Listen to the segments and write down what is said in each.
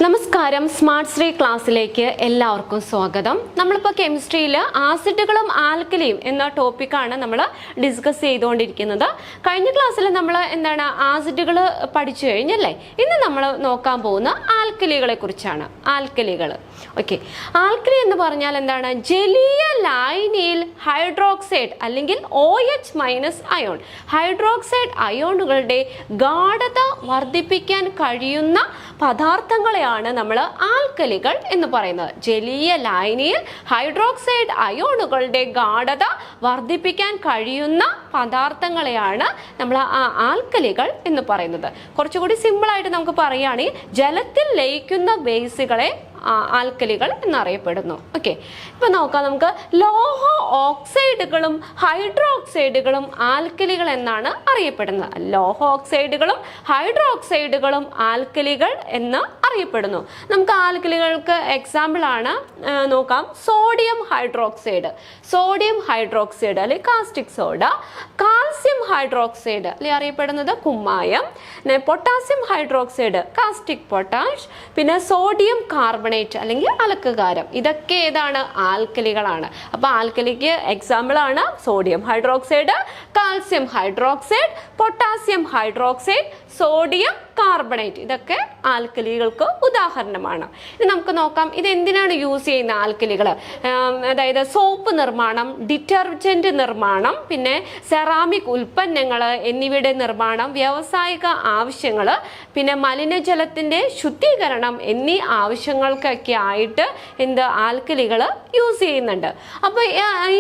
നമസ്കാരം, സ്മാർട്ട് ശ്രീ ക്ലാസ്സിലേക്ക് എല്ലാവർക്കും സ്വാഗതം. നമ്മളിപ്പോൾ കെമിസ്ട്രിയിൽ ആസിഡുകളും ആൽക്കലിയും എന്ന ടോപ്പിക്കാണ് നമ്മൾ ഡിസ്കസ് ചെയ്തുകൊണ്ടിരിക്കുന്നത്. കഴിഞ്ഞ ക്ലാസ്സിൽ നമ്മൾ ആസിഡുകൾ പഠിച്ചു കഴിഞ്ഞല്ലേ. ഇന്ന് നമ്മൾ നോക്കാൻ പോകുന്ന ആൽക്കലികളെ കുറിച്ചാണ്. ആൽക്കലികൾ. ഓക്കെ, ആൽക്കലി എന്ന് പറഞ്ഞാൽ എന്താണ്? ജലീയ ലായനിയിൽ ഹൈഡ്രോക്സൈഡ് അല്ലെങ്കിൽ OH- അയോൺ, ഹൈഡ്രോക്സൈഡ് അയോണുകളുടെ ഗാഢത വർദ്ധിപ്പിക്കാൻ കഴിയുന്ന പദാർത്ഥങ്ങളെയാണ് നമ്മൾ ആൽക്കലികൾ എന്ന് പറയുന്നത്. ജലീയ ലായനിയിൽ ഹൈഡ്രോക്സൈഡ് അയോണുകളുടെ ഗാഢത വർദ്ധിപ്പിക്കാൻ കഴിയുന്ന പദാർത്ഥങ്ങളെയാണ് നമ്മൾ ആൽക്കലികൾ എന്ന് പറയുന്നത്. കുറച്ചുകൂടി സിമ്പിളായിട്ട് നമുക്ക് പറയുകയാണെങ്കിൽ ജലത്തിൽ ലയിക്കുന്ന ബേസുകളെ ആൽക്കലികൾ എന്നറിയപ്പെടുന്നു. ഓക്കെ, ഇപ്പൊ നോക്കാം. നമുക്ക് ലോഹ ഓക്സൈഡുകളും ഹൈഡ്രോക്സൈഡുകളും ആൽക്കലികൾ എന്നാണ് അറിയപ്പെടുന്നത്. ലോഹ ഓക്സൈഡുകളും ഹൈഡ്രോക്സൈഡുകളും ആൽക്കലികൾ എന്ന് അറിയപ്പെടുന്നു. നമുക്ക് ആൽക്കലികൾക്ക് എക്സാമ്പിൾ ആണ് നോക്കാം. സോഡിയം ഹൈഡ്രോക്സൈഡ്, സോഡിയം ഹൈഡ്രോക്സൈഡ് അല്ലെങ്കിൽ കാസ്റ്റിക് സോഡ. കാൽസ്യം ഹൈഡ്രോക്സൈഡ് അല്ലെങ്കിൽ അറിയപ്പെടുന്നത് കുമ്മായം. Potassium hydroxide caustic potash. പിന്നെ സോഡിയം കാർബണേറ്റ് അല്ലെങ്കിൽ അലക്കുകാരം. ഇതൊക്കെ ഏതാണ്? ആൽക്കലികളാണ്. അപ്പൊ ആൽക്കലിക്ക് എക്സാമ്പിൾ ആണ് sodium hydroxide, calcium hydroxide, potassium hydroxide, sodium carbonate. ഇതൊക്കെ ആൽക്കലികൾക്ക് ഉദാഹരണമാണ്. ഇനി നമുക്ക് നോക്കാം ഇത് എന്തിനാണ് യൂസ് ചെയ്യുന്ന ആൽക്കലികൾ. അതായത് സോപ്പ് നിർമ്മാണം, ഡിറ്റർജന്റ് നിർമ്മാണം, പിന്നെ സെറാമിക് ഉൽപ്പന്നങ്ങൾ എന്നിവയുടെ നിർമ്മാണം, വ്യാവസായിക ആവശ്യങ്ങൾ, പിന്നെ മലിനജലത്തിന്റെ ശുദ്ധീകരണം എന്നീ ആവശ്യങ്ങൾക്കൊക്കെ ആയിട്ട് ആൽക്കലികൾ യൂസ് ചെയ്യുന്നുണ്ട്. അപ്പൊ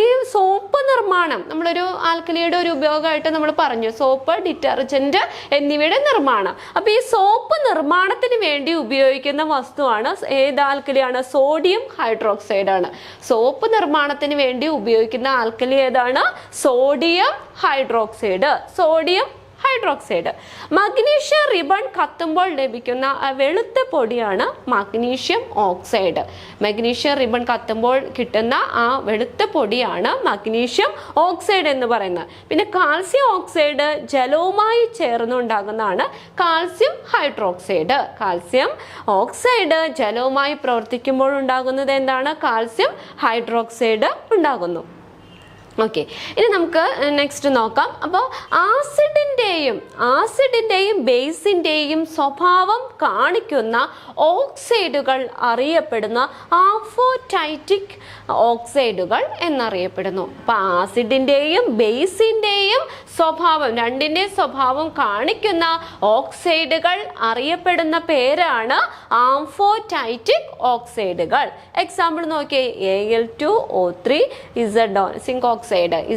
ഈ സോപ്പ് നിർമ്മാണം നമ്മളൊരു ആൽക്കലിയുടെ ഒരു ഉപയോഗമായിട്ട് നമ്മൾ പറഞ്ഞു. സോപ്പ്, ഡിറ്റർജന്റ് എന്നിവയുടെ നിർമ്മാണം. അപ്പൊ ഈ സോപ്പ് നിർമ്മാണത്തിന് വേണ്ടി ഉപയോഗിക്കുന്ന വസ്തുവാണ് ഏത് ആൽക്കലിയാണ്? സോഡിയം ഹൈഡ്രോക്സൈഡ് ആണ്. സോപ്പ് നിർമ്മാണത്തിന് വേണ്ടി ഉപയോഗിക്കുന്ന ആൽക്കലി ഏതാണ്? Sodium hydroxide. Sodium hydroxide. Magnesium ribbon കത്തുമ്പോൾ ലഭിക്കുന്ന വെളുത്ത പൊടിയാണ് മഗ്നീഷ്യം ഓക്സൈഡ്. മഗ്നീഷ്യം റിബൺ കത്തുമ്പോൾ കിട്ടുന്ന ആ വെളുത്ത പൊടിയാണ് മഗ്നീഷ്യം ഓക്സൈഡ് എന്ന് പറയുന്നത്. പിന്നെ കാൽസ്യം ഓക്സൈഡ് ജലവുമായി ചേർന്നുണ്ടാകുന്നതാണ് കാൽസ്യം ഹൈഡ്രോക്സൈഡ്. കാൽസ്യം ഓക്സൈഡ് ജലവുമായി പ്രവർത്തിക്കുമ്പോൾ ഉണ്ടാകുന്നത് എന്താണ്? കാൽസ്യം ഹൈഡ്രോക്സൈഡ് ഉണ്ടാകുന്നു. ഓക്കെ, ഇനി നമുക്ക് നെക്സ്റ്റ് നോക്കാം. അപ്പോൾ ആസിഡിൻ്റെയും ബേസിൻ്റെയും സ്വഭാവം കാണിക്കുന്ന ഓക്സൈഡുകൾ അറിയപ്പെടുന്ന ആംഫോറ്റൈറ്റിക് ഓക്സൈഡുകൾ എന്നറിയപ്പെടുന്നു. അപ്പോൾ ആസിഡിൻ്റെയും ബേസിൻ്റെയും സ്വഭാവം, രണ്ടിൻ്റെ സ്വഭാവം കാണിക്കുന്ന ഓക്സൈഡുകൾ അറിയപ്പെടുന്ന പേരാണ് ആംഫോറ്റൈറ്റിക് ഓക്സൈഡുകൾ. എക്സാമ്പിൾ നോക്കിയേ, Al2O3, സിങ്ക് ഓക്സൈഡ്,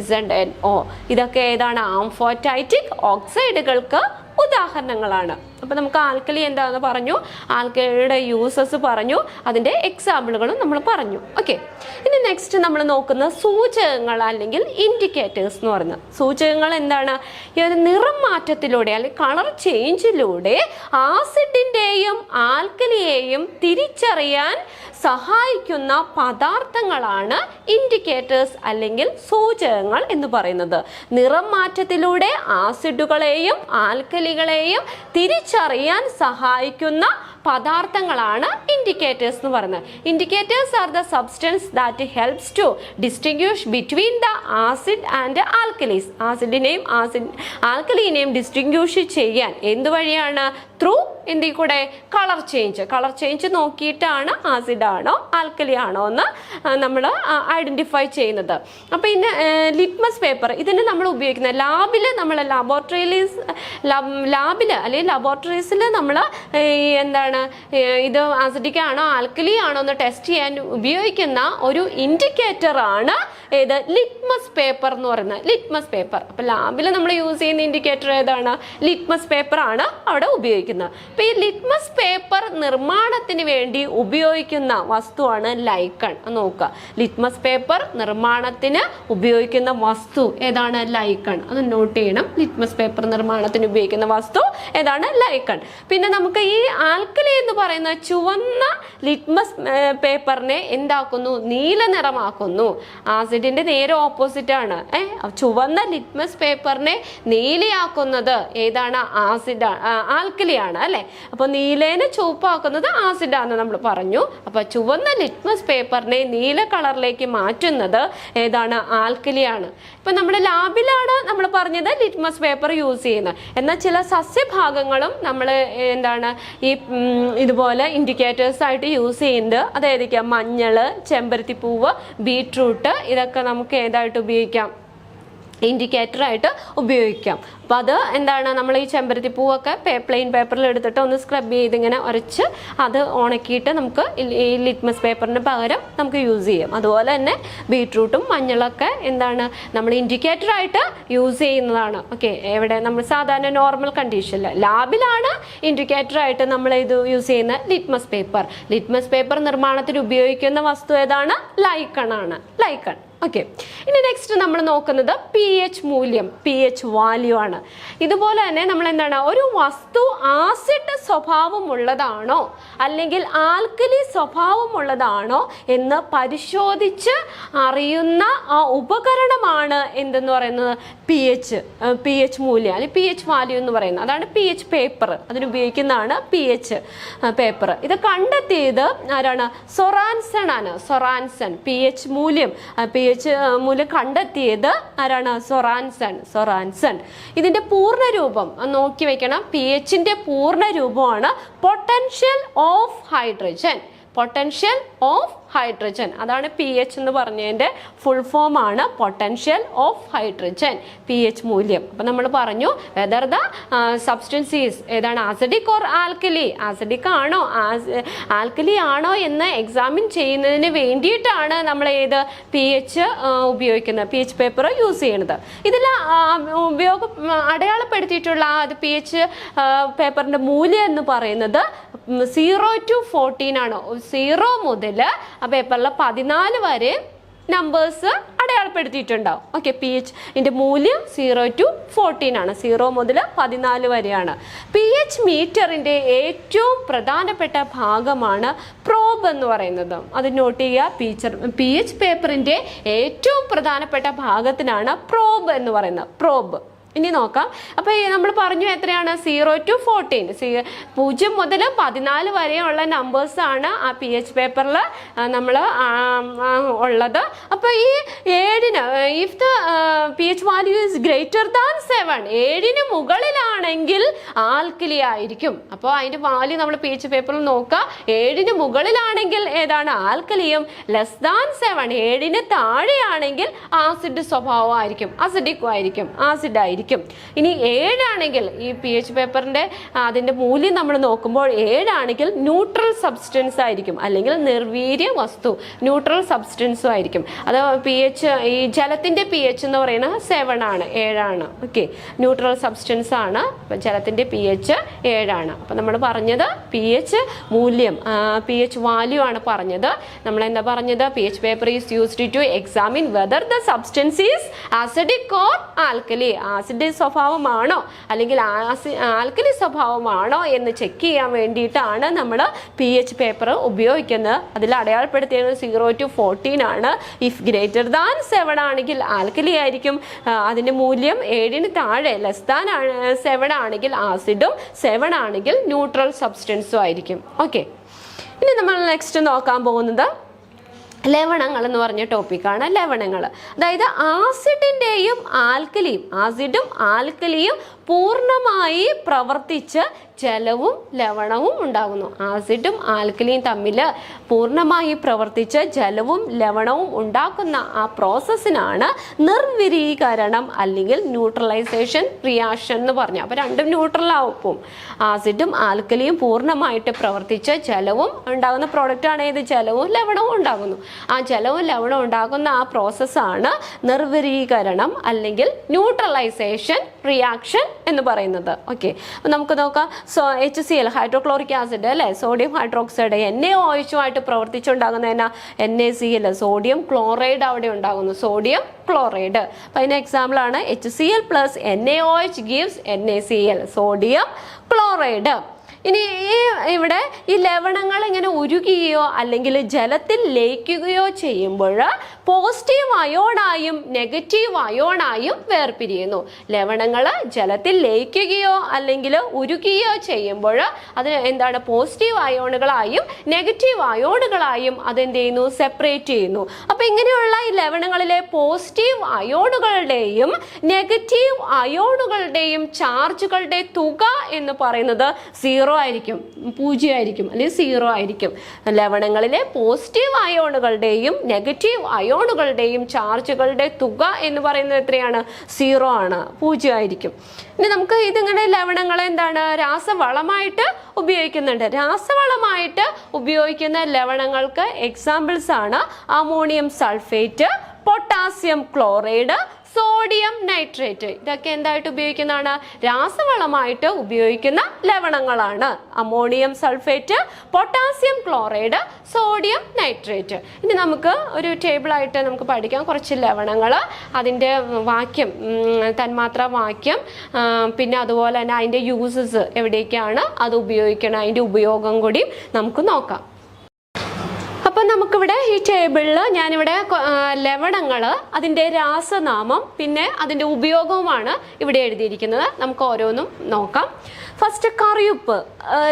ZnO. ഇതൊക്കെ ഏതാണ്? ആംഫോറ്റൈറ്റിക് ഓക്സൈഡുകൾക്ക് ഉദാഹരണങ്ങളാണ്. അപ്പൊ നമുക്ക് ആൽക്കലി എന്താണെന്ന് പറഞ്ഞു, ആൽക്കലിയുടെ യൂസസ് പറഞ്ഞു, അതിന്റെ എക്സാമ്പിളുകളും നമ്മൾ പറഞ്ഞു. ഓക്കെ, ഇനി നെക്സ്റ്റ് നമ്മൾ നോക്കുന്ന സൂചകങ്ങൾ അല്ലെങ്കിൽ ഇൻഡിക്കേറ്റേഴ്സ് എന്ന് പറയുന്നത്. സൂചകങ്ങൾ എന്താണ്? നിറം മാറ്റത്തിലൂടെ അല്ലെങ്കിൽ കളർ ചേഞ്ചിലൂടെ ആസിഡിന്റെയും ആൽക്കലിയെയും തിരിച്ചറിയാൻ സഹായിക്കുന്ന പദാർത്ഥങ്ങളാണ് ഇൻഡിക്കേറ്റേഴ്സ് അല്ലെങ്കിൽ സൂചകങ്ങൾ എന്ന് പറയുന്നത്. നിറം മാറ്റത്തിലൂടെ ആസിഡുകളെയും ആൽക്കലികളെയും തിരിച്ചറിയാൻ സഹായിക്കുന്ന പദാർത്ഥങ്ങളാണ് ഇൻഡിക്കേറ്റേഴ്സ് എന്ന് പറയുന്നത്. Indicators are the substance that helps to distinguish between the acid and alkalis. ആസിഡിനെയും ആൽക്കലീനെയും ഡിസ്റ്റിങ്വിഷ് ചെയ്യാൻ എന്തുവഴിയാണ്? ത്രൂ എന്തിൽ കൂടെ? കളർ ചേഞ്ച് നോക്കിയിട്ടാണ് ആസിഡ് ആണോ ആൽക്കലി ആണോ എന്ന് നമ്മൾ ഐഡന്റിഫൈ ചെയ്യുന്നത്. അപ്പോൾ ഇന്ന് ലിറ്റ്മസ് പേപ്പർ ഇതിന് നമ്മൾ ഉപയോഗിക്കുന്ന ലാബിൽ അല്ലെങ്കിൽ ലബോറട്ടറീസിൽ നമ്മൾ ഇത് ആസിഡിക് ആണോ ആൽക്കലി ആണോ എന്ന് ടെസ്റ്റ് ചെയ്യാൻ ഉപയോഗിക്കുന്ന ഒരു ഇൻഡിക്കേറ്റർ ആണ് ഏത്? ലിറ്റ്മസ് പേപ്പർ എന്ന് പറയുന്നത്. Litmus paper. അപ്പൊ ലാബിൽ നമ്മൾ യൂസ് ചെയ്യുന്ന ഇൻഡിക്കേറ്റർ ഏതാണ്? ലിറ്റ്മസ് പേപ്പർ ആണ് അവിടെ ഉപയോഗിക്കുന്നത്. അപ്പൊ ഈ ലിറ്റ്മസ് പേപ്പർ നിർമ്മാണത്തിന് വേണ്ടി ഉപയോഗിക്കുന്ന വസ്തുവാണ് ലൈക്കൺ. നോക്കുക, ലിറ്റ്മസ് പേപ്പർ നിർമ്മാണത്തിന് ഉപയോഗിക്കുന്ന വസ്തു ഏതാണ്? ലൈക്കൺ. അത് നോട്ട് ചെയ്യണം. ലിറ്റ്മസ് പേപ്പർ നിർമ്മാണത്തിന് ഉപയോഗിക്കുന്ന വസ്തു ഏതാണ്? ലൈക്കൺ. പിന്നെ നമുക്ക് ഈ ആൽക്കലി ആൽക്കലി എന്ന് പറയുന്ന ചുവന്ന ലിറ്റ്മസ് പേപ്പറിനെ എന്താക്കുന്നു? നീല നിറമാക്കുന്നു. ആസിഡിന്റെ നേരെ ഓപ്പോസിറ്റ് ആണ്. ചുവന്ന ലിറ്റ്മസ് പേപ്പറിനെ നീലയാക്കുന്നത് ഏതാണ്? ആൽക്കലിയാണ് അല്ലെ. അപ്പൊ നീലേനെ ചുവപ്പാക്കുന്നത് ആസിഡാന്ന് നമ്മൾ പറഞ്ഞു. അപ്പൊ ചുവന്ന ലിറ്റ്മസ് പേപ്പറിനെ നീല കളറിലേക്ക് മാറ്റുന്നത് ഏതാണ്? ആൽക്കലിയാണ്. ഇപ്പൊ നമ്മുടെ ലാബിലാണ് നമ്മൾ പറഞ്ഞത് ലിറ്റ്മസ് പേപ്പർ യൂസ് ചെയ്യുന്നത്. എന്നാൽ ചില സസ്യഭാഗങ്ങളും നമ്മൾ എന്താണ് ഈ ഇതുപോലെ ഇൻഡിക്കേറ്റേഴ്സ് ആയിട്ട് യൂസ് ചെയ്യുന്നുണ്ട്. അതായിരിക്കാം മഞ്ഞള്, ചെമ്പരത്തിപ്പൂവ്, ബീട്രൂട്ട്, ഇതൊക്കെ നമുക്ക് ഏതായിട്ട് ഉപയോഗിക്കാം? ഇൻഡിക്കേറ്റർ ആയിട്ട് ഉപയോഗിക്കാം. അപ്പോൾ അത് എന്താണ്, നമ്മൾ ഈ ചെമ്പരത്തിപ്പൂവൊക്കെ പ്ലെയിൻ പേപ്പറിൽ എടുത്തിട്ട് ഒന്ന് സ്ക്രബ് ചെയ്ത് ഇങ്ങനെ ഉരച്ച് അത് ഉണക്കിയിട്ട് നമുക്ക് ഈ ലിറ്റ്മസ് പേപ്പറിന് പകരം നമുക്ക് യൂസ് ചെയ്യാം. അതുപോലെ തന്നെ ബീട്രൂട്ടും മഞ്ഞളൊക്കെ എന്താണ് നമ്മൾ ഇൻഡിക്കേറ്റർ ആയിട്ട് യൂസ് ചെയ്യുന്നതാണ്. ഓക്കെ, എവിടെ? നമ്മൾ സാധാരണ നോർമൽ കണ്ടീഷനിൽ. ലാബിലാണ് ഇൻഡിക്കേറ്റർ ആയിട്ട് നമ്മൾ ഇത് യൂസ് ചെയ്യുന്ന ലിറ്റ്മസ് പേപ്പർ. ലിറ്റ്മസ് പേപ്പർ നിർമ്മാണത്തിന് ഉപയോഗിക്കുന്ന വസ്തു ഏതാണ്? ലൈക്കൺ ആണ്. ലൈക്കൺ. ഓക്കെ, ഇനി നെക്സ്റ്റ് നമ്മൾ നോക്കുന്നത് pH മൂല്യം, pH വാല്യൂ ആണ്. ഇതുപോലെ തന്നെ നമ്മൾ എന്താണ്, ഒരു വസ്തു ആസിഡ് സ്വഭാവമുള്ളതാണോ അല്ലെങ്കിൽ ആൽക്കലി സ്വഭാവമുള്ളതാണോ എന്ന് പരിശോധിച്ച് അറിയുന്ന ആ ഉപകരണമാണ് എന്തെന്ന് പറയുന്നത്? pH മൂല്യം അല്ലെങ്കിൽ pH വാല്യൂ എന്ന് പറയുന്നത്. അതാണ് pH പേപ്പർ. അതിനുപയോഗിക്കുന്നതാണ് pH paper. ഇത് കണ്ടെത്തിയത് ആരാണ്? സൊറാൻസൺ ആണ്. സൊറാൻസൺ pH മൂല്യം കണ്ടെത്തിയത് ആരാണ്? സൊറാൻസൺ. ഇതിന്റെ പൂർണ്ണ രൂപം നോക്കി വെക്കണം. pHന്റെ പൂർണ്ണ രൂപമാണ് potential of hydrogen. Potential of hydrogen, അതാണ് pH എന്ന് പറഞ്ഞതിൻ്റെ ഫുൾ ഫോം ആണ് പൊട്ടൻഷ്യൽ ഓഫ് ഹൈഡ്രജൻ, pH മൂല്യം. അപ്പം നമ്മൾ പറഞ്ഞു വെദർ ദ സബ്സ്റ്റൻസ് ഈസ് ഏതാണ്, ആസിഡിക് ഓർ ആൽക്കലി, ആസിഡിക് ആണോ ആൽക്കലി ആണോ എന്ന് എക്സാമിൻ ചെയ്യുന്നതിന് വേണ്ടിയിട്ടാണ് നമ്മൾ ഏത് pH ഉപയോഗിക്കുന്നത്, pH പേപ്പർ യൂസ് ചെയ്യുന്നത്. ഇതിൽ ഉപയോഗം അടയാളപ്പെടുത്തിയിട്ടുള്ള അത് pH പേപ്പറിൻ്റെ മൂല്യം എന്ന് പറയുന്നത് 0 to 14 ആണ്. 0 മുതൽ ആ പേപ്പറിൽ 14 വരെ നമ്പേഴ്സ് അടയാളപ്പെടുത്തിയിട്ടുണ്ടാവും. ഓക്കെ, pHന്റെ മൂല്യം 0 to 14 ആണ്. 0 മുതൽ 14 വരെയാണ്. pH മീറ്ററിന്റെ ഏറ്റവും പ്രധാനപ്പെട്ട ഭാഗമാണ് പ്രോബ് എന്ന് പറയുന്നത്. അത് നോട്ട് ചെയ്യുക. pH പേപ്പറിന്റെ ഏറ്റവും പ്രധാനപ്പെട്ട ഭാഗത്തിനാണ് പ്രോബ് എന്ന് പറയുന്നത്. പ്രോബ്. ഇനി നോക്കാം. അപ്പോൾ നമ്മൾ പറഞ്ഞു എത്രയാണ്? 0 to 14. 0 മുതൽ 14 വരെയുള്ള നമ്പേഴ്സാണ് ആ pH പേപ്പറിൽ നമ്മൾ ഉള്ളത്. അപ്പോൾ ഈ 7ന് if the pH value is greater than 7, 7ന് മുകളിലാണെങ്കിൽ ആൽക്കലി ആയിരിക്കും. അപ്പോൾ അതിൻ്റെ വാല്യൂ നമ്മൾ pH പേപ്പറിൽ നോക്കുക. 7ന് മുകളിലാണെങ്കിൽ ഏതാണ്? ആൽക്കലിയും. ലെസ് ദാൻ 7, 7ന് താഴെയാണെങ്കിൽ ആസിഡ് സ്വഭാവമായിരിക്കും, അസിഡിക് ആയിരിക്കും, ആസിഡ് ആയിരിക്കും. ഇനി 7 ആണെങ്കിൽ ഈ pH പേപ്പറിന്റെ അതിന്റെ മൂല്യം നമ്മൾ നോക്കുമ്പോൾ 7 ആണെങ്കിൽ ന്യൂട്രൽ സബ്സ്റ്റൻസ് ആയിരിക്കും, അല്ലെങ്കിൽ നിർവീര്യ വസ്തു, ന്യൂട്രൽ സബ്സ്റ്റൻസും ആയിരിക്കും. അത് pH ഈ ജലത്തിന്റെ pH എന്ന് പറയുന്നത് 7 ആണ്, 7 ആണ്. ഓക്കെ, ന്യൂട്രൽ സബ്സ്റ്റൻസ് ആണ്. അപ്പം ജലത്തിന്റെ pH 7 ആണ്. അപ്പം നമ്മൾ പറഞ്ഞത് pH മൂല്യം, pH വാല്യൂ ആണ് പറഞ്ഞത്. നമ്മൾ എന്താ പറഞ്ഞത്? pH paper is used to examine whether the substance is acidic or alkali, acid സ്വഭാവമാണോ അല്ലെങ്കിൽ ആൽക്കലി സ്വഭാവമാണോ എന്ന് ചെക്ക് ചെയ്യാൻ വേണ്ടിയിട്ടാണ് നമ്മൾ pH പേപ്പർ ഉപയോഗിക്കുന്നത്. അതിൽ അടയാളപ്പെടുത്തിയത് 0 to 14 ആണ്. ഇഫ് ഗ്രേറ്റർ ദാൻ 7 ആണെങ്കിൽ ആൽക്കലി ആയിരിക്കും. അതിൻ്റെ മൂല്യം 7ന് താഴെ ലെസ് ദാൻ 7 ആണെങ്കിൽ ആസിഡും, 7 ആണെങ്കിൽ ന്യൂട്രൽ സബ്സ്റ്റൻസും ആയിരിക്കും. ഓക്കെ, ഇനി നമ്മൾ നെക്സ്റ്റ് നോക്കാൻ പോകുന്നത് ലവണങ്ങൾ എന്ന് പറഞ്ഞ ടോപ്പിക്കാണ്. ലവണങ്ങൾ, അതായത് ആസിഡിൻ്റെയും ആൽക്കലിയും പൂർണ്ണമായി പ്രവർത്തിച്ച് ജലവും ലവണവും ഉണ്ടാകുന്നു. ആസിഡും ആൽക്കലിയും തമ്മിൽ പൂർണ്ണമായി പ്രവർത്തിച്ച് ജലവും ലവണവും ഉണ്ടാക്കുന്ന ആ പ്രോസസ്സിനാണ് നിർവിരീകരണം അല്ലെങ്കിൽ ന്യൂട്രലൈസേഷൻ റിയാക്ഷൻ എന്ന് പറഞ്ഞു. അപ്പോൾ രണ്ടും ന്യൂട്രലാവും. ആസിഡും ആൽക്കലിയും പൂർണ്ണമായിട്ട് പ്രവർത്തിച്ച് ജലവും ഉണ്ടാകുന്ന പ്രോഡക്റ്റാണ് ഏത്? ജലവും ലവണവും ഉണ്ടാകുന്നു. ആ ജലവും ലവണവും ഉണ്ടാകുന്ന ആ പ്രോസസ്സാണ് നിർവിരീകരണം അല്ലെങ്കിൽ ന്യൂട്രലൈസേഷൻ റിയാക്ഷൻ എന്ന് പറയുന്നത്. ഓക്കെ, അപ്പോൾ നമുക്ക് നോക്കാം. HCl ഹൈഡ്രോക്ലോറിക് ആസിഡ് അല്ലേ, sodium hydroxide NaOH പ്രവർത്തിച്ചുണ്ടാകുന്ന NaCl, sodium chloride അവിടെ ഉണ്ടാകുന്നു, സോഡിയം ക്ലോറൈഡ്. അപ്പോൾ അതിന് എക്സാമ്പിളാണ് HCl plus NaOH gives NaCl, sodium chloride. ഇനി ഇവിടെ ഈ ലവണങ്ങൾ ഇങ്ങനെ ഉരുകുകയോ അല്ലെങ്കിൽ ജലത്തിൽ ലയിക്കുകയോ ചെയ്യുമ്പോൾ പോസിറ്റീവ് അയോണായും നെഗറ്റീവ് അയോണായും വേർപിരിയുന്നു. ലവണങ്ങൾ ജലത്തിൽ ലയിക്കുകയോ അല്ലെങ്കിൽ ഉരുകുകയോ ചെയ്യുമ്പോൾ അത് എന്താണ് പോസിറ്റീവ് അയോണുകളായും നെഗറ്റീവ് അയോണുകളായും അതെന്ത് ചെയ്യുന്നു സെപ്പറേറ്റ് ചെയ്യുന്നു. അപ്പൊ ഇങ്ങനെയുള്ള ഈ ലവണങ്ങളിലെ പോസിറ്റീവ് അയോണുകളുടെയും നെഗറ്റീവ് അയോണുകളുടെയും ചാർജുകളുടെ തുക എന്ന് പറയുന്നത് 0 ആയിരിക്കും, 0 ആയിരിക്കും അല്ലെങ്കിൽ 0 ആയിരിക്കും. ലവണങ്ങളിലെ പോസിറ്റീവ് അയോണുകളുടെയും നെഗറ്റീവ് അയോണുകളുടെയും ചാർജുകളുടെ തുക എന്ന് പറയുന്നത് എത്രയാണ്? 0 ആണ്, 0 ആയിരിക്കും. ഇനി നമുക്ക് ഇതിങ്ങനെ ലവണങ്ങളെ എന്താണ് രാസവളമായിട്ട് ഉപയോഗിക്കുന്നുണ്ട്. രാസവളമായിട്ട് ഉപയോഗിക്കുന്ന ലവണങ്ങൾക്ക് എക്സാമ്പിൾസ് ആണ് ammonium sulphate, potassium chloride, sodium nitrate. ഇതൊക്കെ എന്തായിട്ട് ഉപയോഗിക്കുന്നതാണ്? രാസവളമായിട്ട് ഉപയോഗിക്കുന്ന ലവണങ്ങളാണ്. Ammonium sulphate, potassium chloride, sodium nitrate. ഇനി നമുക്ക് ഒരു ടേബിളായിട്ട് നമുക്ക് പഠിക്കാം കുറച്ച് ലവണങ്ങൾ, അതിൻ്റെ വാക്യം, തന്മാത്ര വാക്യം, പിന്നെ അതുപോലെ തന്നെ അതിൻ്റെ യൂസസ് എവിടേക്കാണ് അത് ഉപയോഗിക്കണം, അതിൻ്റെ ഉപയോഗം കൂടി നമുക്ക് നോക്കാം. അപ്പം നമുക്കിവിടെ ഈ ടേബിളിൽ ഞാനിവിടെ ലവണങ്ങൾ, അതിൻ്റെ രാസനാമം, പിന്നെ അതിൻ്റെ ഉപയോഗവുമാണ് ഇവിടെ എഴുതിയിരിക്കുന്നത്. നമുക്ക് ഓരോന്നും നോക്കാം. ഫസ്റ്റ് കറിയുപ്പ്,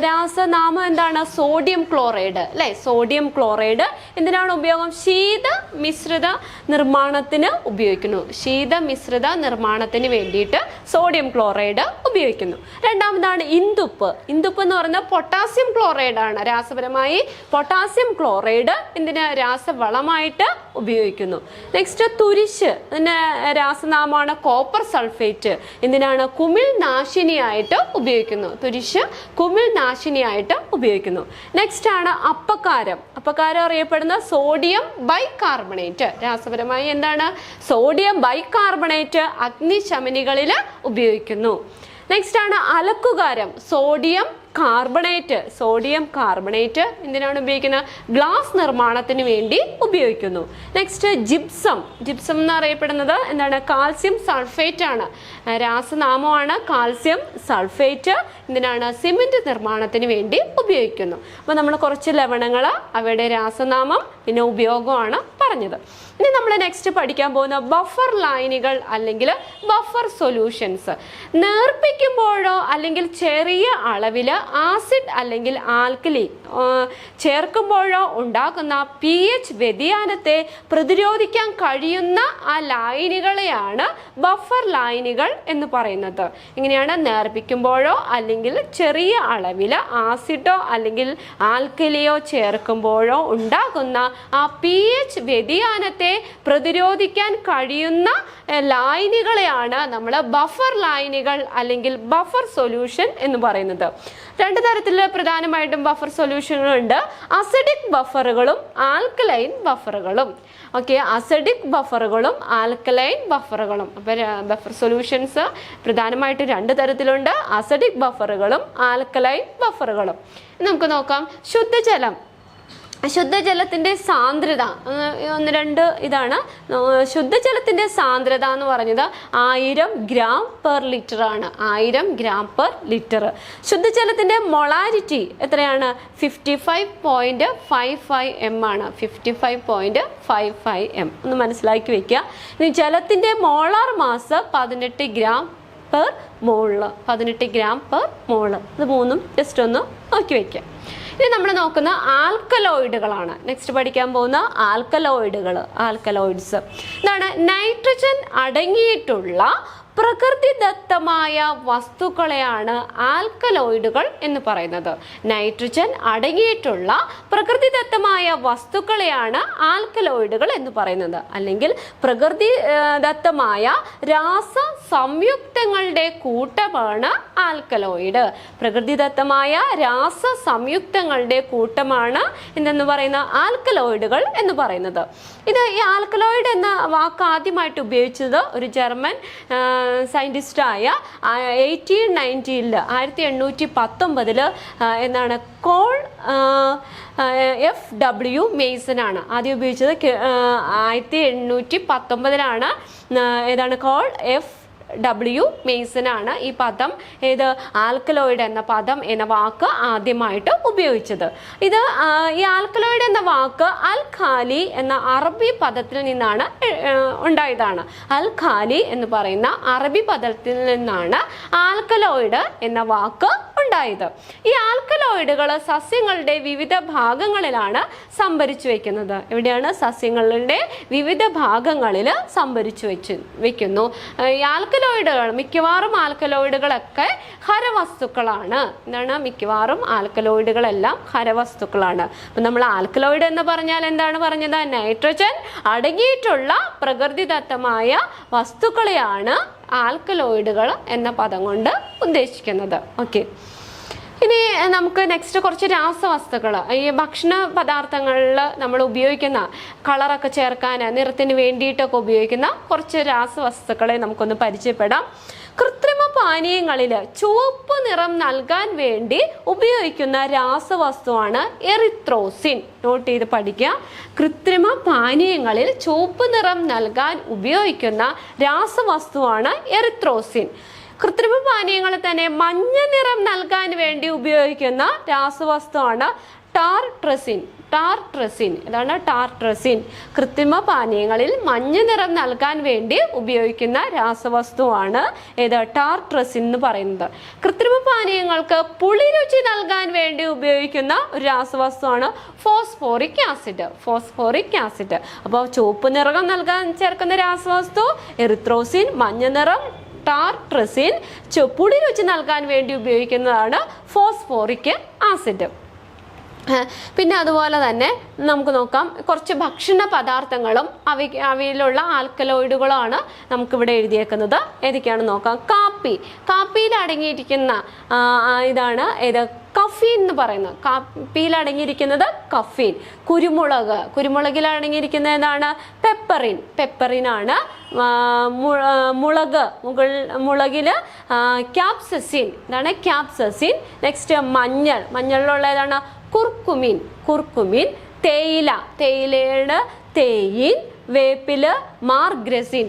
രാസനാമം എന്താണ്? സോഡിയം ക്ലോറൈഡ് അല്ലേ? സോഡിയം ക്ലോറൈഡ് എന്തിനാണ് ഉപയോഗം? ശീത മിശ്രിത നിർമ്മാണത്തിന് ഉപയോഗിക്കുന്നു. ശീത മിശ്രിത നിർമ്മാണത്തിന് വേണ്ടിയിട്ട് സോഡിയം ക്ലോറൈഡ് ഉപയോഗിക്കുന്നു. രണ്ടാമതാണ് ഇന്ദുപ്പ്. ഇന്ദുപ്പ് എന്ന് പറയുന്നത് പൊട്ടാസ്യം ക്ലോറൈഡ് ആണ്. രാസപരമായി പൊട്ടാസ്യം ക്ലോറൈഡ് എന്തിന് രാസവളമായിട്ട് ഉപയോഗിക്കുന്നു. നെക്സ്റ്റ് തുരിശ്, അതിൻ്റെ രാസനാമമാണ് കോപ്പർ സൾഫേറ്റ്. എന്തിനാണ്? കുമിൾ നാശിനിയായിട്ട് ഉപയോഗിക്കുന്നു. തുരിശ് കുമിൾ നാശിനിയായിട്ട് ഉപയോഗിക്കുന്നു. നെക്സ്റ്റ് ആണ് അപ്പക്കാരം. അപ്പക്കാരം അറിയപ്പെടുന്ന സോഡിയം ബൈകാർബണേറ്റ്. രാസപരമായി എന്താണ്? സോഡിയം ബൈകാർബണേറ്റ് അഗ്നിശമനികളിൽ ഉപയോഗിക്കുന്നു. നെക്സ്റ്റ് ആണ് അലക്കുകാരം, സോഡിയം കാർബണേറ്റ്. സോഡിയം കാർബണേറ്റ് എന്തിനാണ് ഉപയോഗിക്കുന്നത്? ഗ്ലാസ് നിർമ്മാണത്തിന് വേണ്ടി ഉപയോഗിക്കുന്നു. Next gypsum. ജിപ്സം എന്ന് അറിയപ്പെടുന്നത് എന്താണ്? കാൽസ്യം സൾഫേറ്റ് ആണ്. രാസനാമമാണ് കാൽസ്യം സൾഫേറ്റ്. എന്തിനാണ്? സിമെന്റ് നിർമ്മാണത്തിന് വേണ്ടി ഉപയോഗിക്കുന്നു. അപ്പോൾ നമ്മൾ കുറച്ച് ലവണങ്ങൾ, അവയുടെ രാസനാമം, പിന്നെ ഉപയോഗമാണ് പറഞ്ഞത്. ഇനി നമ്മൾ നെക്സ്റ്റ് പഠിക്കാൻ പോകുന്ന ബഫർ ലൈനുകൾ അല്ലെങ്കിൽ ബഫർ സൊല്യൂഷൻസ്. നേർപ്പിക്കുമ്പോഴോ അല്ലെങ്കിൽ ചെറിയ അളവിൽ ആസിഡ് അല്ലെങ്കിൽ ആൽക്കലി ചേർക്കുമ്പോഴോ ഉണ്ടാക്കുന്ന pH വ്യതിയാനത്തെ പ്രതിരോധിക്കാൻ കഴിയുന്ന ആ ലൈനുകളെയാണ് ബഫർ ലൈനുകൾ എന്ന് പറയുന്നത്. ഇങ്ങനെയാണ് നേർപ്പിക്കുമ്പോഴോ അല്ലെങ്കിൽ ചെറിയ അളവിൽ ആസിഡോ അല്ലെങ്കിൽ ആൽക്കലിയോ ചേർക്കുമ്പോഴോ ഉണ്ടാകുന്ന ആ pH വ്യതിയാനത്തെ പ്രതിരോധിക്കാൻ കഴിയുന്ന ലൈനുകളെയാണ് നമ്മൾ ബഫർ ലൈനുകൾ അല്ലെങ്കിൽ ബഫർ സൊല്യൂഷൻ എന്ന് പറയുന്നത്. രണ്ട് തരത്തിൽ പ്രധാനമായിട്ടും ബഫർ സൊല്യൂഷനുകളുണ്ട്. അസിഡിക് ബഫറുകളും ആൽക്കലൈൻ ബഫറുകളും. ഓക്കെ, അസിഡിക് ബഫറുകളും ആൽക്കലൈൻ ബഫറുകളും. അപ്പോൾ ബഫർ സൊല്യൂഷൻസ് പ്രധാനമായിട്ട് രണ്ട് തരത്തിലുണ്ട്, അസിഡിക് ബഫറുകളും ആൽക്കലൈൻ ബഫറുകളും. നമുക്ക് നോക്കാം. ശുദ്ധജലം. ശുദ്ധജലത്തിൻ്റെ സാന്ദ്രത ഒന്ന് രണ്ട് ഇതാണ്. ശുദ്ധജലത്തിൻ്റെ സാന്ദ്രത എന്ന് പറഞ്ഞത് 1000 ഗ്രാം പെർ ലിറ്റർ ആണ്. 1000 ഗ്രാം പെർ ലിറ്റർ. ശുദ്ധജലത്തിൻ്റെ മൊളാരിറ്റി എത്രയാണ്? 55.55 m ആണ്. 55.55 m ഒന്ന് മനസ്സിലാക്കി വെക്കുക. ഇനി ജലത്തിൻ്റെ മോളാർ മാസ് 18 ഗ്രാം പെർ മോള്. 18 ഗ്രാം പെർ മോള്. ഇത് മൂന്നും ജസ്റ്റ് ഒന്ന് നോക്കി വയ്ക്കുക. ഇനി നമ്മൾ നോക്കുന്ന ആൽക്കലോയിഡുകളാണ്. നെക്സ്റ്റ് പഠിക്കാൻ പോകുന്ന ആൽക്കലോയിഡുകൾ, ആൽക്കലോയിഡ്സ്. ഇതാണ് നൈട്രജൻ അടങ്ങിയിട്ടുള്ള പ്രകൃതിദത്തമായ വസ്തുക്കളെയാണ് ആൽക്കലോയിഡുകൾ എന്ന് പറയുന്നത്. നൈട്രജൻ അടങ്ങിയിട്ടുള്ള പ്രകൃതിദത്തമായ വസ്തുക്കളെയാണ് ആൽക്കലോയിഡുകൾ എന്ന് പറയുന്നത്. അല്ലെങ്കിൽ പ്രകൃതിദത്തമായ രാസ സംയുക്തങ്ങളുടെ കൂട്ടമാണ് ആൽക്കലോയിഡ്. പ്രകൃതിദത്തമായ രാസ സംയുക്തങ്ങളുടെ കൂട്ടമാണ് എന്തെന്ന് പറയുന്ന ആൽക്കലോയിഡുകൾ എന്ന് പറയുന്നത്. ഇത് ഈ ആൽക്കലോയിഡ് എന്ന വാക്ക് ആദ്യമായിട്ട് ഉപയോഗിച്ചത് ഒരു ജർമ്മൻ സയൻറ്റിസ്റ്റായ 1819 എന്നാണ് കോൾ FW മെയ്സൺ ആണ് ആദ്യം ഉപയോഗിച്ചത്. 1819 ഏതാണ് കോൾ W മേസൺ ആണ് ഈ പദം ഏത് ആൽക്കലോയിഡ് എന്ന പദം എന്ന വാക്ക് ആദ്യമായിട്ട് ഉപയോഗിച്ചത്. ഇത് ഈ ആൽക്കലോയിഡ് എന്ന വാക്ക് അൽ ഖാലി എന്ന അറബി പദത്തിൽ നിന്നാണ് ഉണ്ടായതാണ്. അൽ ഖാലി എന്ന് പറയുന്ന അറബി പദത്തിൽ നിന്നാണ് ആൽക്കലോയിഡ് എന്ന വാക്ക് ഉണ്ടായത്. ഈ ആൽക്കലോയിഡുകൾ സസ്യങ്ങളുടെ വിവിധ ഭാഗങ്ങളിലാണ് സംഭരിച്ചു വെക്കുന്നത്. എവിടെയാണ്? സസ്യങ്ങളുടെ വിവിധ ഭാഗങ്ങളിൽ സംഭരിച്ചു വെക്കുന്നു. ഈ ആൽക്കലോയിഡുകൾ മിക്കവാറും ആൽക്കലോയിഡുകളൊക്കെ ഖരവസ്തുക്കളാണ്. എന്താണ്? മിക്കവാറും ആൽക്കലോയിഡുകളെല്ലാം ഖരവസ്തുക്കളാണ്. അപ്പം നമ്മൾ ആൽക്കലോയിഡ് എന്ന് പറഞ്ഞാൽ എന്താണ് പറഞ്ഞത്? നൈട്രജൻ അടങ്ങിയിട്ടുള്ള പ്രകൃതിദത്തമായ വസ്തുക്കളെയാണ് ആൽക്കലോയിഡുകൾ എന്ന പദം കൊണ്ട് ഉദ്ദേശിക്കുന്നത്. ഓക്കെ, ഇനി നമുക്ക് നെക്സ്റ്റ് കുറച്ച് രാസവസ്തുക്കൾ, ഈ ഭക്ഷണ പദാർത്ഥങ്ങളിൽ നമ്മൾ ഉപയോഗിക്കുന്ന കളറൊക്കെ ചേർക്കാൻ നിറത്തിന് വേണ്ടിയിട്ടൊക്കെ ഉപയോഗിക്കുന്ന കുറച്ച് രാസവസ്തുക്കളെ നമുക്കൊന്ന് പരിചയപ്പെടാം. കൃത്രിമ പാനീയങ്ങളിൽ ചുവപ്പ് നിറം നൽകാൻ വേണ്ടി ഉപയോഗിക്കുന്ന രാസവസ്തുവാണ് എറിത്രോസിൻ. നോട്ട് ചെയ്ത് പഠിക്കുക. കൃത്രിമ പാനീയങ്ങളിൽ ചുവപ്പ് നിറം നൽകാൻ ഉപയോഗിക്കുന്ന രാസവസ്തുവാണ് എറിത്രോസിൻ. കൃത്രിമ പാനീയങ്ങളിൽ തന്നെ മഞ്ഞ നിറം നൽകാൻ വേണ്ടി ഉപയോഗിക്കുന്ന രാസവസ്തുവാണ് ടാർട്രസിൻ. ഇതാണ് ടാർട്രസിൻ. കൃത്രിമ പാനീയങ്ങളിൽ മഞ്ഞ നിറം നൽകാൻ വേണ്ടി ഉപയോഗിക്കുന്ന രാസവസ്തുവാണ് ഏത്? ടാർട്രസിൻ എന്ന് പറയുന്നത്. കൃത്രിമ പാനീയങ്ങൾക്ക് പുളിരുചി നൽകാൻ വേണ്ടി ഉപയോഗിക്കുന്ന ഒരു രാസവസ്തുവാണ് ഫോസ്ഫോറിക് ആസിഡ്. അപ്പോൾ ചുവപ്പ് നിറം നൽകാൻ ചേർക്കുന്ന രാസവസ്തു എറിത്രോസിൻ, മഞ്ഞ നിറം ടാർട്രസിൻ, പുളിരുചി നൽകാൻ വേണ്ടി ഉപയോഗിക്കുന്നതാണ് ഫോസ്ഫോറിക് ആസിഡ്. പിന്നെ അതുപോലെ തന്നെ നമുക്ക് നോക്കാം, കുറച്ച് ഭക്ഷണ പദാർത്ഥങ്ങളും അവയിലുള്ള ആൽക്കലോയിഡുകളാണ് നമുക്കിവിടെ എഴുതിയേക്കുന്നത്. ഏതൊക്കെയാണെന്ന് നോക്കാം. കാപ്പിയിൽ അടങ്ങിയിരിക്കുന്ന ഇതാണ് ഏത്? കഫീൻ എന്ന് പറയുന്നത്. കാപ്പിയിൽ അടങ്ങിയിരിക്കുന്നത് കഫീൻ. കുരുമുളകിൽ അടങ്ങിയിരിക്കുന്നത് ഏതാണ്? പെപ്പറിനാണ്. മുളകില് ക്യാപ്സസിൻ. ഇതാണ് ക്യാപ്സസിൻ. നെക്സ്റ്റ് മഞ്ഞളിലുള്ള ഏതാണ്? കുർക്കുമിൻ. തേയിലയുടെ തേയിൻ. വേപ്പില് മാർഗ്രസിൻ.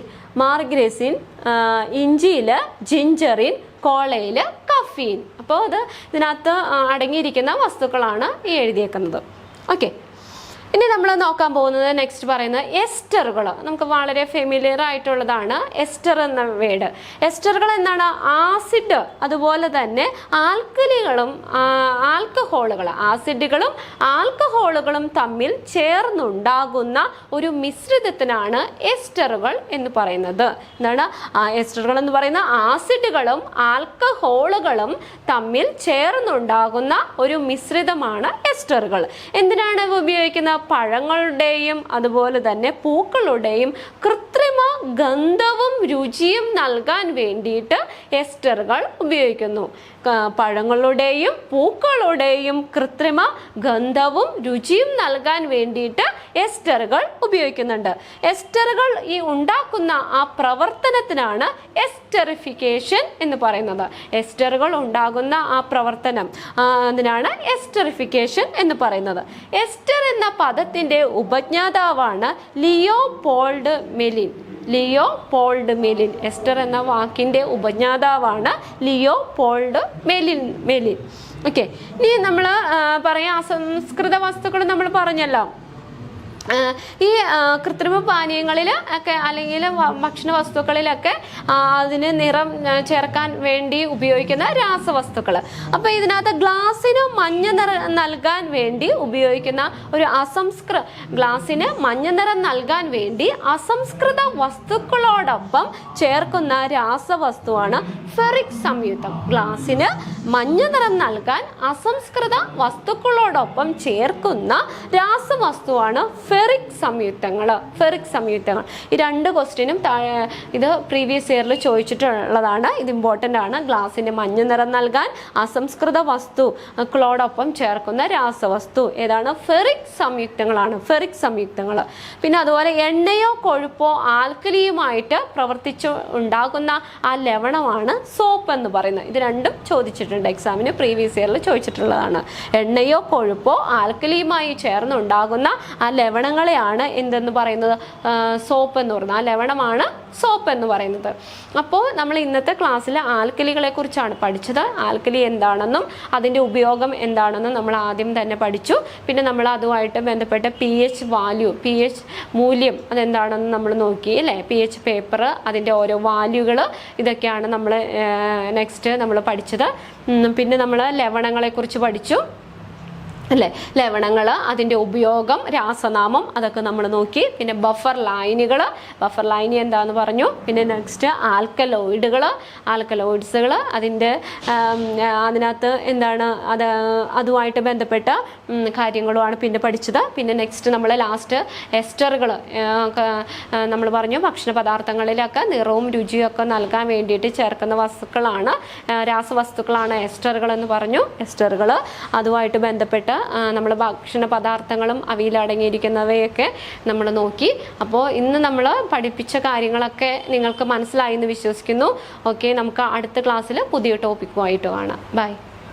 ഇഞ്ചിയില് ജിഞ്ചറിൻ. കോളയില് കഫീൻ. അപ്പോൾ അത് ഇതിനകത്ത് അടങ്ങിയിരിക്കുന്ന വസ്തുക്കളാണ് ഈ എഴുതിയേക്കുന്നത്. ഓക്കെ, ഇനി നമ്മൾ നോക്കാൻ പോകുന്നത് നെക്സ്റ്റ് പറയുന്നത് എസ്റ്ററുകൾ. നമുക്ക് വളരെ ഫെമിലിയർ ആയിട്ടുള്ളതാണ് എസ്റ്റർ എന്ന വേർഡ്. എസ്റ്ററുകൾ എന്താണ്? ആസിഡ് അതുപോലെ തന്നെ ആസിഡുകളും ആൽക്കഹോളുകളും തമ്മിൽ ചേർന്നുണ്ടാകുന്ന ഒരു മിശ്രിതത്തിനാണ് എസ്റ്ററുകൾ എന്ന് പറയുന്നത്. എന്താണ് എസ്റ്ററുകൾ എന്ന് പറയുന്ന? ആസിഡുകളും ആൽക്കഹോളുകളും തമ്മിൽ ചേർന്നുണ്ടാകുന്ന ഒരു മിശ്രിതമാണ് എസ്റ്ററുകൾ. എന്തിനാണ് ഇവ ഉപയോഗിക്കുന്നത്? പഴങ്ങളുടെയും അതുപോലെ തന്നെ പൂക്കളുടെയും കൃത്രിമ ഗന്ധവും രുചിയും നൽകാൻ വേണ്ടിയിട്ട് എസ്റ്ററുകൾ ഉപയോഗിക്കുന്നു. പഴങ്ങളുടെയും പൂക്കളുടെയും കൃത്രിമ ഗന്ധവും രുചിയും നൽകാൻ വേണ്ടിയിട്ട് എസ്റ്ററുകൾ ഉപയോഗിക്കുന്നുണ്ട്. എസ്റ്ററുകൾ ഈ ഉണ്ടാക്കുന്ന ആ പ്രവർത്തനത്തിനാണ് എസ്റ്ററിഫിക്കേഷൻ എന്ന് പറയുന്നത്. എസ്റ്ററുകൾ ഉണ്ടാകുന്ന ആ പ്രവർത്തനം അതിനാണ് എസ്റ്ററിഫിക്കേഷൻ എന്ന് പറയുന്നത്. എസ്റ്റർ എന്ന പദത്തിന്റെ ഉപജ്ഞാതാവാണ് ലിയോപോൾഡ് മെലിൻ. എസ്റ്റർ എന്ന വാക്കിന്റെ ഉപജ്ഞാതാവാണ് ലിയോപോൾഡ് മെലിൻ. ഓക്കെ, ഇനി നമ്മൾ പറയാം അസംസ്കൃത വസ്തുക്കൾ നമ്മൾ പറഞ്ഞല്ലോ. ഈ കൃത്രിമ പാനീയങ്ങളിൽ ഒക്കെ അല്ലെങ്കിൽ ഭക്ഷണ വസ്തുക്കളിലൊക്കെ അതിന് നിറം ചേർക്കാൻ വേണ്ടി ഉപയോഗിക്കുന്ന രാസവസ്തുക്കൾ. അപ്പോൾ ഇതിനകത്ത് ഗ്ലാസിന് മഞ്ഞ നിറം നൽകാൻ വേണ്ടി ഉപയോഗിക്കുന്ന ഒരു ഗ്ലാസിന് മഞ്ഞ നിറം നൽകാൻ വേണ്ടി അസംസ്കൃത വസ്തുക്കളോടൊപ്പം ചേർക്കുന്ന രാസവസ്തുവാണ് ഫെറിക് സംയുക്തം. ഗ്ലാസിന് മഞ്ഞ നിറം നൽകാൻ അസംസ്കൃത വസ്തുക്കളോടൊപ്പം ചേർക്കുന്ന രാസവസ്തുവാണ് ഫെറിക് സംയുക്തങ്ങൾ. ഈ രണ്ട് ക്വസ്റ്റ്യനും ഇത് പ്രീവിയസ് ഇയറിൽ ചോദിച്ചിട്ടുള്ളതാണ്. ഇത് ഇമ്പോർട്ടൻ്റ് ആണ്. ഗ്ലാസിന് മഞ്ഞ നിറം നൽകാൻ അസംസ്കൃത വസ്തുക്കളോടൊപ്പം ചേർക്കുന്ന രാസവസ്തു ഏതാണ്? ഫെറിക് സംയുക്തങ്ങൾ. പിന്നെ അതുപോലെ എണ്ണയോ കൊഴുപ്പോ ആൽക്കലിയുമായിട്ട് പ്രവർത്തിച്ചു ഉണ്ടാകുന്ന ആ ലവണമാണ് സോപ്പ് എന്ന് പറയുന്നത്. ഇത് രണ്ടും ചോദിച്ചിട്ടുണ്ട് എക്സാമിന്, പ്രീവിയസ് ഇയറിൽ ചോദിച്ചിട്ടുള്ളതാണ്. എണ്ണയോ കൊഴുപ്പോ ആൽക്കലിയുമായി ചേർന്നുണ്ടാകുന്ന ആ ലവണ ലവണങ്ങളെയാണ് എന്തെന്ന് പറയുന്നത്, സോപ്പ് എന്ന് പറയുന്നത്. ആ ലവണമാണ് സോപ്പ് എന്ന് പറയുന്നത്. അപ്പോൾ നമ്മൾ ഇന്നത്തെ ക്ലാസ്സിൽ ആൽക്കലികളെ കുറിച്ചാണ് പഠിച്ചത്. ആൽക്കലി എന്താണെന്നും അതിൻ്റെ ഉപയോഗം എന്താണെന്നും നമ്മൾ ആദ്യം തന്നെ പഠിച്ചു. പിന്നെ നമ്മൾ അതുമായിട്ട് ബന്ധപ്പെട്ട pH വാല്യൂ, pH മൂല്യം അതെന്താണെന്ന് നമ്മൾ നോക്കി അല്ലേ. pH പേപ്പർ, അതിൻ്റെ ഓരോ വാല്യൂകൾ, ഇതൊക്കെയാണ് നമ്മൾ നെക്സ്റ്റ് നമ്മൾ പഠിച്ചത്. പിന്നെ നമ്മൾ ലവണങ്ങളെക്കുറിച്ച് പഠിച്ചു അല്ലേ. ലവണങ്ങൾ, അതിൻ്റെ ഉപയോഗം, രാസനാമം, അതൊക്കെ നമ്മൾ നോക്കി. പിന്നെ ബഫർ ലൈനുകൾ, ബഫർ ലൈൻ എന്താന്ന് പറഞ്ഞു. പിന്നെ നെക്സ്റ്റ് ആൽക്കലോയിഡ്സുകൾ, അതിനകത്ത് എന്താണ് അതുമായിട്ട് ബന്ധപ്പെട്ട കാര്യങ്ങളുമാണ് പിന്നെ പഠിച്ചത്. പിന്നെ നെക്സ്റ്റ് നമ്മൾ ലാസ്റ്റ് എസ്റ്ററുകൾ നമ്മൾ പറഞ്ഞു. ഭക്ഷണ പദാർത്ഥങ്ങളിലൊക്കെ നിറവും രുചിയും ഒക്കെ നൽകാൻ വേണ്ടിയിട്ട് ചേർക്കുന്ന വസ്തുക്കളാണ്, രാസവസ്തുക്കളാണ് എസ്റ്ററുകൾ എന്ന് പറഞ്ഞു. എസ്റ്ററുകൾ അതുമായിട്ട് ബന്ധപ്പെട്ട നമ്മൾ ഭക്ഷണ പദാർത്ഥങ്ങളും അവയിൽ അടങ്ങിയിരിക്കുന്നവയൊക്കെ നമ്മൾ നോക്കി. അപ്പോൾ ഇന്ന് നമ്മൾ പഠിപ്പിച്ച കാര്യങ്ങളൊക്കെ നിങ്ങൾക്ക് മനസ്സിലായി എന്ന് വിശ്വസിക്കുന്നു. ഓക്കെ, നമുക്ക് അടുത്ത ക്ലാസ്സിൽ പുതിയ ടോപ്പിക്കുമായിട്ട് കാണാം. ബൈ.